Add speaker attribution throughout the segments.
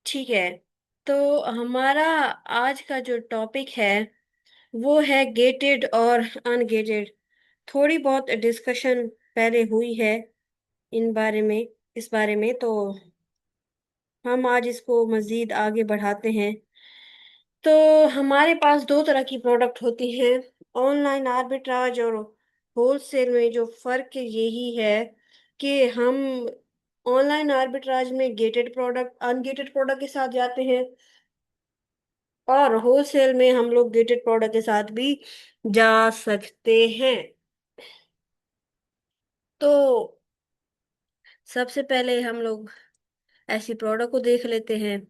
Speaker 1: ठीक है। तो हमारा आज का जो टॉपिक है वो है गेटेड और अनगेटेड। थोड़ी बहुत डिस्कशन पहले हुई है इन बारे में इस बारे में, तो हम आज इसको मजीद आगे बढ़ाते हैं। तो हमारे पास दो तरह की प्रोडक्ट होती हैं, ऑनलाइन आर्बिट्राज और होलसेल में। जो फर्क यही है कि हम ऑनलाइन आर्बिट्राज में गेटेड प्रोडक्ट अनगेटेड प्रोडक्ट के साथ जाते हैं, और होलसेल में हम लोग गेटेड प्रोडक्ट के साथ भी जा सकते हैं। तो सबसे पहले हम लोग ऐसी प्रोडक्ट को देख लेते हैं।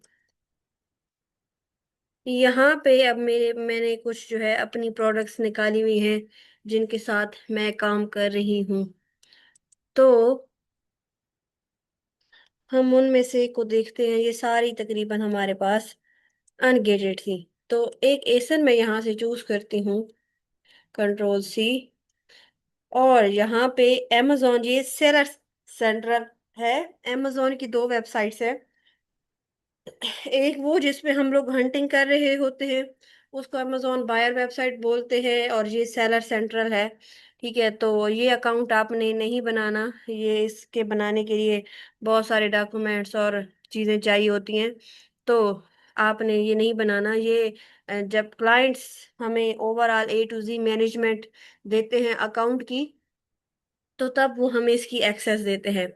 Speaker 1: यहाँ पे अब मैंने कुछ जो है अपनी प्रोडक्ट्स निकाली हुई हैं जिनके साथ मैं काम कर रही हूँ। तो हम उनमें से को देखते हैं। ये सारी तकरीबन हमारे पास अनगेटेड थी। तो एक एसन मैं यहाँ से चूज करती हूँ, कंट्रोल C। और यहाँ पे amazon, ये सेलर सेंट्रल है। amazon की दो वेबसाइट्स है। एक वो जिसपे हम लोग हंटिंग कर रहे होते हैं, उसको amazon बायर वेबसाइट बोलते हैं, और ये सेलर सेंट्रल है। ठीक है, तो ये अकाउंट आपने नहीं बनाना। ये इसके बनाने के लिए बहुत सारे डॉक्यूमेंट्स और चीज़ें चाहिए होती हैं। तो आपने ये नहीं बनाना। ये जब क्लाइंट्स हमें overall A to Z management देते हैं अकाउंट की, तो तब वो हमें इसकी एक्सेस देते हैं।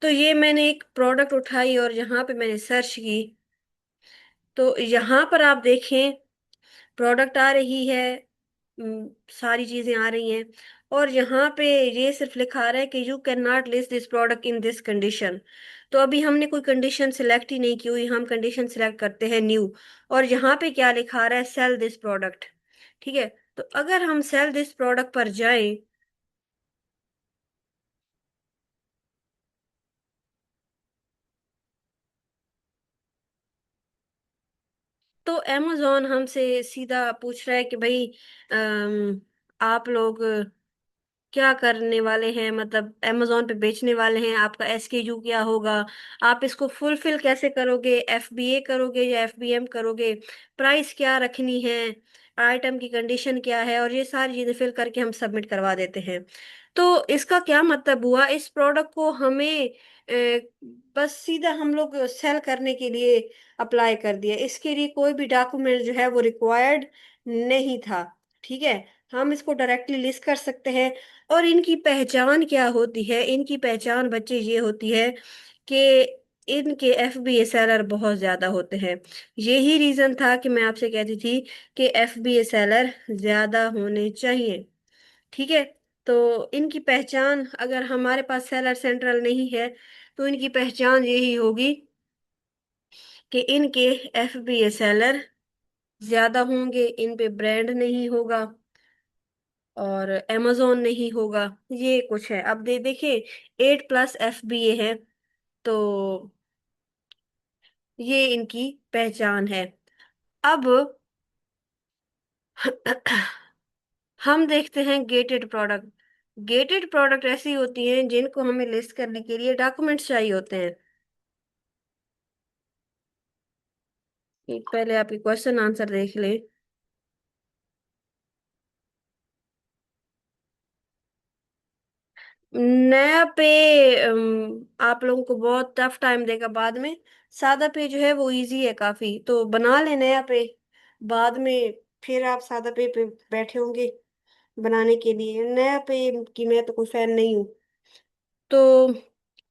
Speaker 1: तो ये मैंने एक प्रोडक्ट उठाई और यहाँ पे मैंने सर्च की। तो यहाँ पर आप देखें, प्रोडक्ट आ रही है, सारी चीजें आ रही हैं। और यहाँ पे ये सिर्फ लिखा रहा है कि you can not list this product in this condition. तो अभी हमने कोई कंडीशन सिलेक्ट ही नहीं की हुई, हम कंडीशन सिलेक्ट करते हैं न्यू। और यहाँ पे क्या लिखा रहा है, सेल दिस प्रोडक्ट। ठीक है, तो अगर हम सेल दिस प्रोडक्ट पर जाएं, तो amazon हमसे सीधा पूछ रहा है कि भाई, आप लोग क्या करने वाले हैं, मतलब amazon पे बेचने वाले हैं, आपका SKU क्या होगा, आप इसको फुलफिल कैसे करोगे, FBA करोगे या FBM करोगे, प्राइस क्या रखनी है, आइटम की कंडीशन क्या है, और ये सारी चीजें फिल करके हम सबमिट करवा देते हैं। तो इसका क्या मतलब हुआ, इस प्रोडक्ट को हमें बस सीधा हम लोग सेल करने के लिए अप्लाई कर दिया। इसके लिए कोई भी डॉक्यूमेंट जो है वो रिक्वायर्ड नहीं था। ठीक है, हम इसको डायरेक्टली लिस्ट कर सकते हैं। और इनकी पहचान क्या होती है, इनकी पहचान बच्चे ये होती है कि इनके FBA सेलर बहुत ज्यादा होते हैं। यही रीजन था कि मैं आपसे कहती थी कि FBA सेलर ज्यादा होने चाहिए। ठीक है, तो इनकी पहचान, अगर हमारे पास सेलर सेंट्रल नहीं है, तो इनकी पहचान यही होगी कि इनके FBA सेलर ज्यादा होंगे, इन पे ब्रांड नहीं होगा और amazon नहीं होगा। ये कुछ है। अब देखिए, 8+ FBA है। तो ये इनकी पहचान है। अब हम देखते हैं गेटेड प्रोडक्ट। गेटेड प्रोडक्ट ऐसी होती हैं जिनको हमें लिस्ट करने के लिए डॉक्यूमेंट्स चाहिए होते हैं। एक पहले आपके क्वेश्चन आंसर देख ले। नया पे आप लोगों को बहुत टफ टाइम देगा बाद में। सादा पे जो है वो इजी है काफी, तो बना ले नया पे। बाद में फिर आप सादा पे बैठे होंगे बनाने के लिए। नया पे की मैं तो कोई फैन नहीं हूँ। तो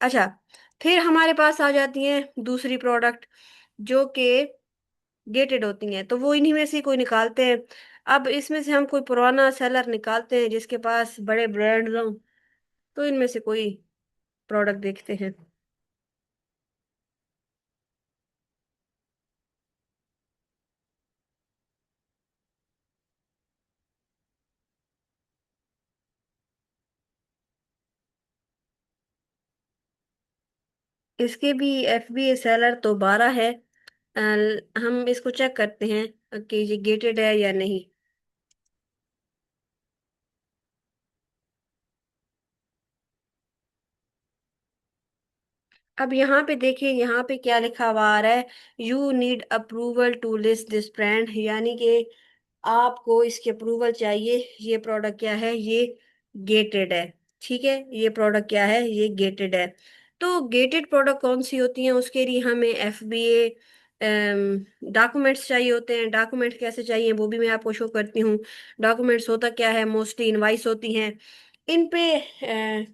Speaker 1: अच्छा, फिर हमारे पास आ जाती हैं दूसरी प्रोडक्ट जो कि गेटेड होती हैं। तो वो इन्हीं में से कोई निकालते हैं। अब इसमें से हम कोई पुराना सेलर निकालते हैं जिसके पास बड़े ब्रांड्स हों। तो इनमें से कोई प्रोडक्ट देखते हैं। इसके भी FBA सेलर तो 12 है। हम इसको चेक करते हैं कि ये गेटेड है या नहीं। अब यहाँ पे देखिए, यहाँ पे क्या लिखा हुआ आ रहा है, you need approval to list this brand, यानी कि आपको इसकी अप्रूवल चाहिए। ये प्रोडक्ट क्या है, ये गेटेड है। ठीक है, ये प्रोडक्ट क्या है, ये गेटेड है। तो गेटेड प्रोडक्ट कौन सी होती हैं, उसके लिए हमें FBA डॉक्यूमेंट्स चाहिए होते हैं। डॉक्यूमेंट्स कैसे चाहिए वो भी मैं आपको शो करती हूँ। डॉक्यूमेंट्स होता क्या है, मोस्टली इनवाइस होती हैं। इन पे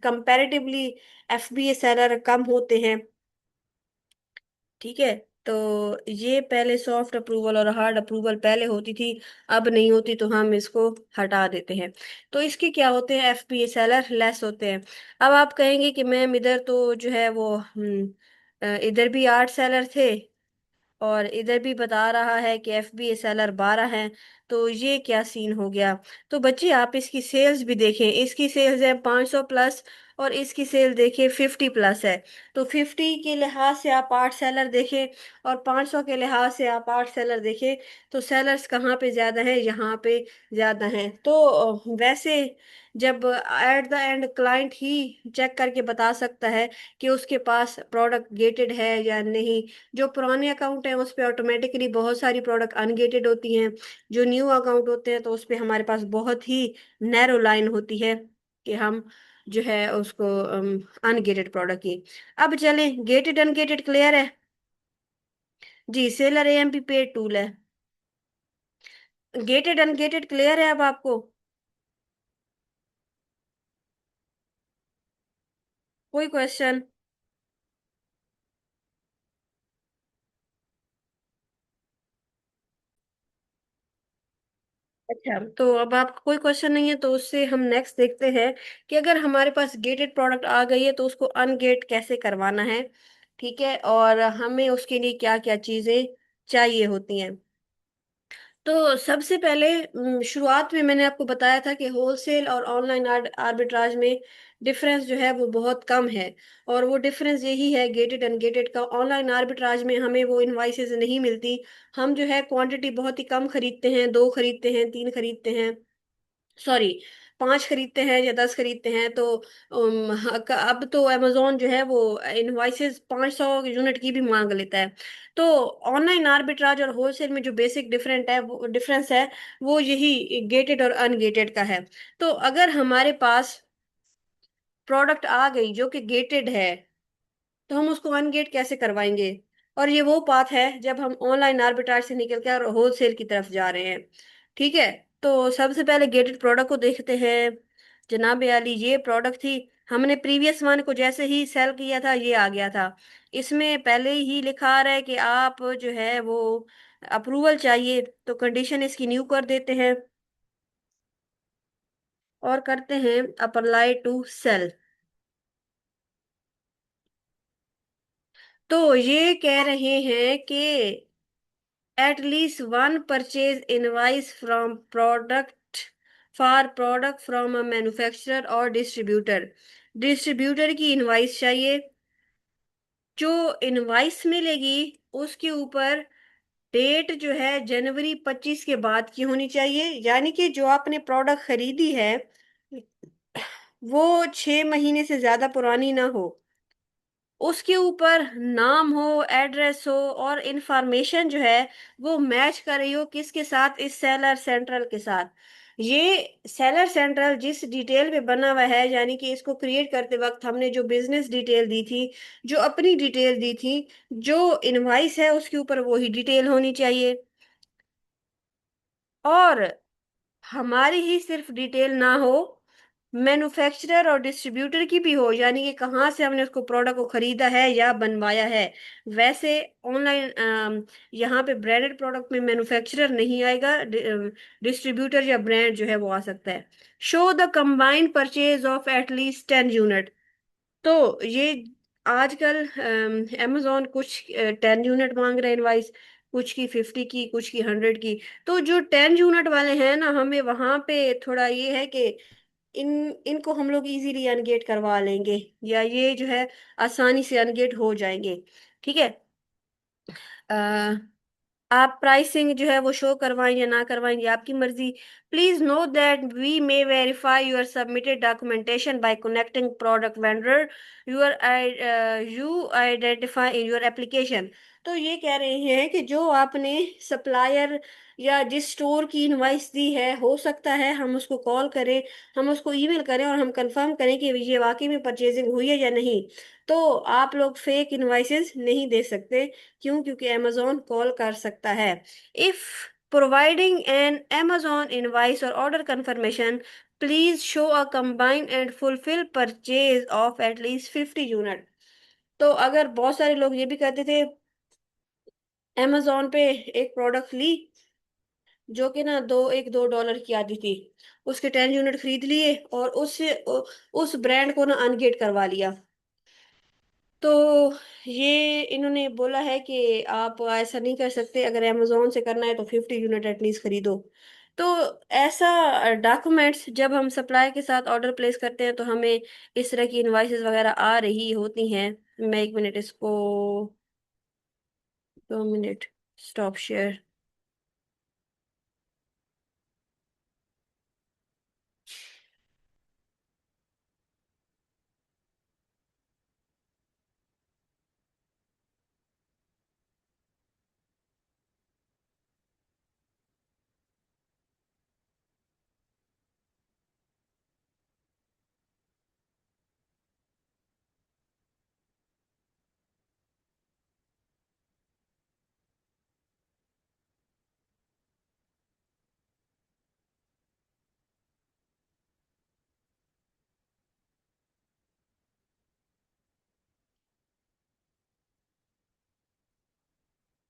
Speaker 1: कंपैरेटिवली FBA सेलर कम होते हैं। ठीक है, तो ये पहले सॉफ्ट अप्रूवल और हार्ड अप्रूवल पहले होती थी, अब नहीं होती, तो हम इसको हटा देते हैं। तो इसके क्या होते हैं, FBA सेलर लेस होते हैं। अब आप कहेंगे कि मैम इधर तो जो है वो इधर भी 8 सेलर थे और इधर भी बता रहा है कि FBA सेलर 12 हैं, तो ये क्या सीन हो गया। तो बच्चे आप इसकी सेल्स भी देखें, इसकी सेल्स है 500 प्लस और इसकी सेल देखिए 50 प्लस है। तो 50 के लिहाज से आप 8 सेलर देखें और 500 के लिहाज से आप 8 सेलर देखें, तो सेलर्स कहाँ पे ज्यादा हैं, यहाँ पे ज्यादा हैं। तो वैसे जब एट द एंड क्लाइंट ही चेक करके बता सकता है कि उसके पास प्रोडक्ट गेटेड है या नहीं। जो पुराने अकाउंट हैं उस पे ऑटोमेटिकली बहुत सारी प्रोडक्ट अनगेटेड होती हैं। जो न्यू अकाउंट होते हैं तो उस पे हमारे पास बहुत ही नैरो लाइन होती है कि हम जो है उसको अनगेटेड प्रोडक्ट की। अब चलें, गेटेड अनगेटेड क्लियर है। जी, सेलर AMP पेड टूल है। गेटेड अनगेटेड क्लियर है अब आपको? कोई क्वेश्चन? अच्छा, तो अब आपका कोई क्वेश्चन नहीं है तो उससे हम नेक्स्ट देखते हैं कि अगर हमारे पास गेटेड प्रोडक्ट आ गई है तो उसको अनगेट कैसे करवाना है। ठीक है, और हमें उसके लिए क्या क्या चीजें चाहिए होती हैं। तो सबसे पहले शुरुआत में मैंने आपको बताया था कि होलसेल और ऑनलाइन आर्बिट्राज में डिफरेंस जो है वो बहुत कम है। और वो डिफरेंस यही है गेटेड अनगेटेड का, ऑनलाइन आर्बिट्राज में हमें वो इनवाइसेस नहीं मिलती। हम जो है क्वांटिटी बहुत ही कम खरीदते हैं, 2 खरीदते हैं, 3 खरीदते हैं, सॉरी 5 खरीदते हैं या 10 खरीदते हैं। तो अब तो अमेजोन जो है वो इनवाइसेस 500 यूनिट की भी मांग लेता है। तो ऑनलाइन आर्बिट्राज और होलसेल में जो बेसिक डिफरेंस है वो यही गेटेड और अनगेटेड का है। तो अगर हमारे पास प्रोडक्ट आ गई जो कि गेटेड है, तो हम उसको अनगेट कैसे करवाएंगे। और ये वो पाथ है जब हम ऑनलाइन आर्बिट्राज से निकल कर होलसेल की तरफ जा रहे हैं। ठीक है, तो सबसे पहले गेटेड प्रोडक्ट को देखते हैं। जनाब आली, ये प्रोडक्ट थी, हमने प्रीवियस वन को जैसे ही सेल किया था ये आ गया था। इसमें पहले ही लिखा आ रहा है कि आप जो है वो अप्रूवल चाहिए, तो कंडीशन इसकी न्यू कर देते हैं और करते हैं अप्लाई टू सेल। तो ये कह रहे हैं कि at least one purchase invoice from product for product from a manufacturer or distributor। Distributor की इनवाइस चाहिए। जो इनवाइस मिलेगी उसके ऊपर डेट जो है जनवरी 25 के बाद की होनी चाहिए, यानी कि जो आपने प्रोडक्ट खरीदी है वो 6 महीने से ज्यादा पुरानी ना हो। उसके ऊपर नाम हो, एड्रेस हो और इंफॉर्मेशन जो है वो मैच कर रही हो किसके साथ, इस सेलर सेंट्रल के साथ। ये सेलर सेंट्रल जिस डिटेल पे बना हुआ है, यानी कि इसको क्रिएट करते वक्त हमने जो बिजनेस डिटेल दी थी, जो अपनी डिटेल दी थी, जो इनवाइस है उसके ऊपर वही डिटेल होनी चाहिए। और हमारी ही सिर्फ डिटेल ना हो, मैन्युफैक्चरर और डिस्ट्रीब्यूटर की भी हो, यानी कि कहाँ से हमने उसको प्रोडक्ट को खरीदा है या बनवाया है। वैसे ऑनलाइन यहाँ पे ब्रांडेड प्रोडक्ट में मैन्युफैक्चरर नहीं आएगा, डिस्ट्रीब्यूटर या ब्रांड जो है वो आ सकता है। Show the combined purchase of at least 10 unit. तो ये आजकल amazon कुछ 10 यूनिट मांग रहे हैं इनवाइस, कुछ की 50 की, कुछ की 100 की। तो जो 10 यूनिट वाले हैं ना, हमें वहां पे थोड़ा ये है कि इन इनको हम लोग इजीली अनगेट करवा लेंगे, या ये जो है आसानी से अनगेट हो जाएंगे। ठीक है, आप प्राइसिंग जो है वो शो करवाएं या ना करवाएं, ये आपकी मर्जी। Please know that we may verify your submitted documentation by connecting product vendor your you identify in your application. तो ये कह रहे हैं कि जो आपने सप्लायर या जिस स्टोर की इनवाइस दी है, हो सकता है हम उसको कॉल करें, हम उसको ईमेल करें और हम कंफर्म करें कि ये वाकई में परचेजिंग हुई है या नहीं। तो आप लोग फेक इनवाइसेस नहीं दे सकते। क्यों? क्योंकि amazon कॉल कर सकता है। If providing an amazon invoice और order confirmation, please show a combined and fulfil purchase of at least 50 unit. तो अगर बहुत सारे लोग ये भी कहते थे, amazon पे एक प्रोडक्ट ली जो कि ना $2 की आती थी, उसके 10 यूनिट खरीद लिए और उस ब्रांड को ना अनगेट करवा लिया। तो ये इन्होंने बोला है कि आप ऐसा नहीं कर सकते, अगर अमेजोन से करना है तो 50 यूनिट एटलीस्ट खरीदो। तो ऐसा डॉक्यूमेंट्स जब हम सप्लाई के साथ ऑर्डर प्लेस करते हैं तो हमें इस तरह की इनवाइसेस वगैरह आ रही होती हैं। मैं एक मिनट इसको, 2 मिनट, स्टॉप शेयर।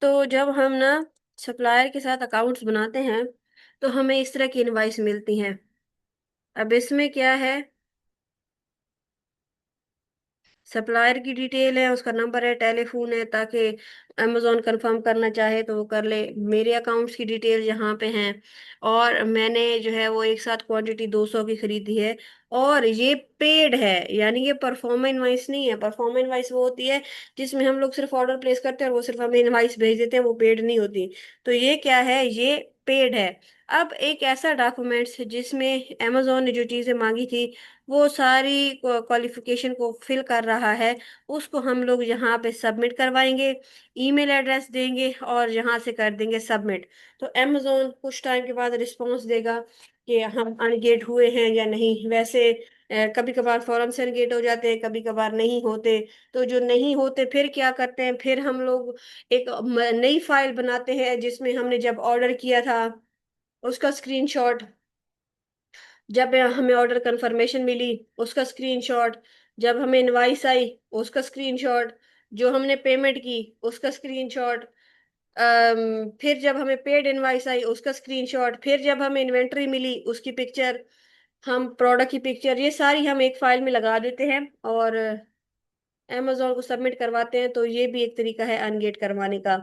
Speaker 1: तो जब हम ना सप्लायर के साथ अकाउंट्स बनाते हैं तो हमें इस तरह की इनवाइस मिलती हैं। अब इसमें क्या है, सप्लायर की डिटेल है, उसका नंबर है, टेलीफोन है, ताकि अमेजोन कंफर्म करना चाहे तो वो कर ले। मेरे अकाउंट्स की डिटेल यहाँ पे हैं। और मैंने जो है वो एक साथ क्वांटिटी 200 की खरीदी है। और ये पेड है, यानी ये परफॉर्मा इनवाइस नहीं है। परफॉर्मा इनवाइस वो होती है जिसमें हम लोग सिर्फ ऑर्डर प्लेस करते हैं और वो सिर्फ हमें इनवाइस भेज देते हैं, वो पेड नहीं होती। तो ये क्या है, ये पेड है। अब एक ऐसा डॉक्यूमेंट्स जिसमें अमेजोन ने जो चीज़ें मांगी थी वो सारी क्वालिफिकेशन को फिल कर रहा है, उसको हम लोग यहाँ पे सबमिट करवाएंगे, ईमेल एड्रेस देंगे और यहाँ से कर देंगे सबमिट। तो अमेजोन कुछ टाइम के बाद रिस्पॉन्स देगा कि हम अनगेट हुए हैं या नहीं। वैसे कभी कभार फौरन से अनगेट हो जाते हैं, कभी कभार नहीं होते। तो जो नहीं होते फिर क्या करते हैं, फिर हम लोग एक नई फाइल बनाते हैं जिसमें हमने जब ऑर्डर किया था उसका स्क्रीनशॉट, जब हमें ऑर्डर कंफर्मेशन मिली उसका स्क्रीनशॉट, जब हमें इनवाइस आई उसका स्क्रीनशॉट, जो हमने पेमेंट की उसका स्क्रीनशॉट, फिर जब हमें पेड इनवाइस आई उसका स्क्रीनशॉट, फिर जब हमें इन्वेंट्री मिली उसकी पिक्चर, हम प्रोडक्ट की पिक्चर, ये सारी हम एक फाइल में लगा देते हैं और अमेजोन को सबमिट करवाते हैं। तो ये भी एक तरीका है अनगेट करवाने का।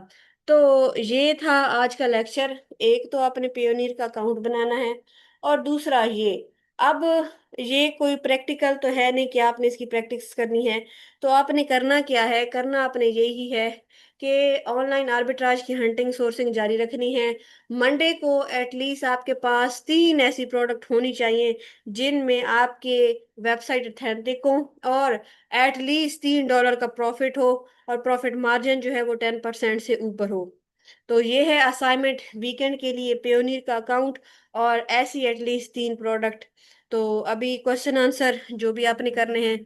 Speaker 1: तो ये था आज का लेक्चर। एक तो आपने पेयोनियर का अकाउंट बनाना है, और दूसरा ये, अब ये कोई प्रैक्टिकल तो है नहीं कि आपने इसकी प्रैक्टिस करनी है। तो आपने करना क्या है, करना आपने यही है कि ऑनलाइन आर्बिट्राज की हंटिंग सोर्सिंग जारी रखनी है। मंडे को एटलीस्ट आपके पास 3 ऐसी प्रोडक्ट होनी चाहिए जिनमें आपके वेबसाइट ऑथेंटिक हो और एटलीस्ट $3 का प्रॉफिट हो, और प्रॉफिट मार्जिन जो है वो 10% से ऊपर हो। तो ये है असाइनमेंट वीकेंड के लिए, पेयोनियर का अकाउंट और ऐसी एटलीस्ट 3 प्रोडक्ट। तो अभी क्वेश्चन आंसर जो भी आपने करने हैं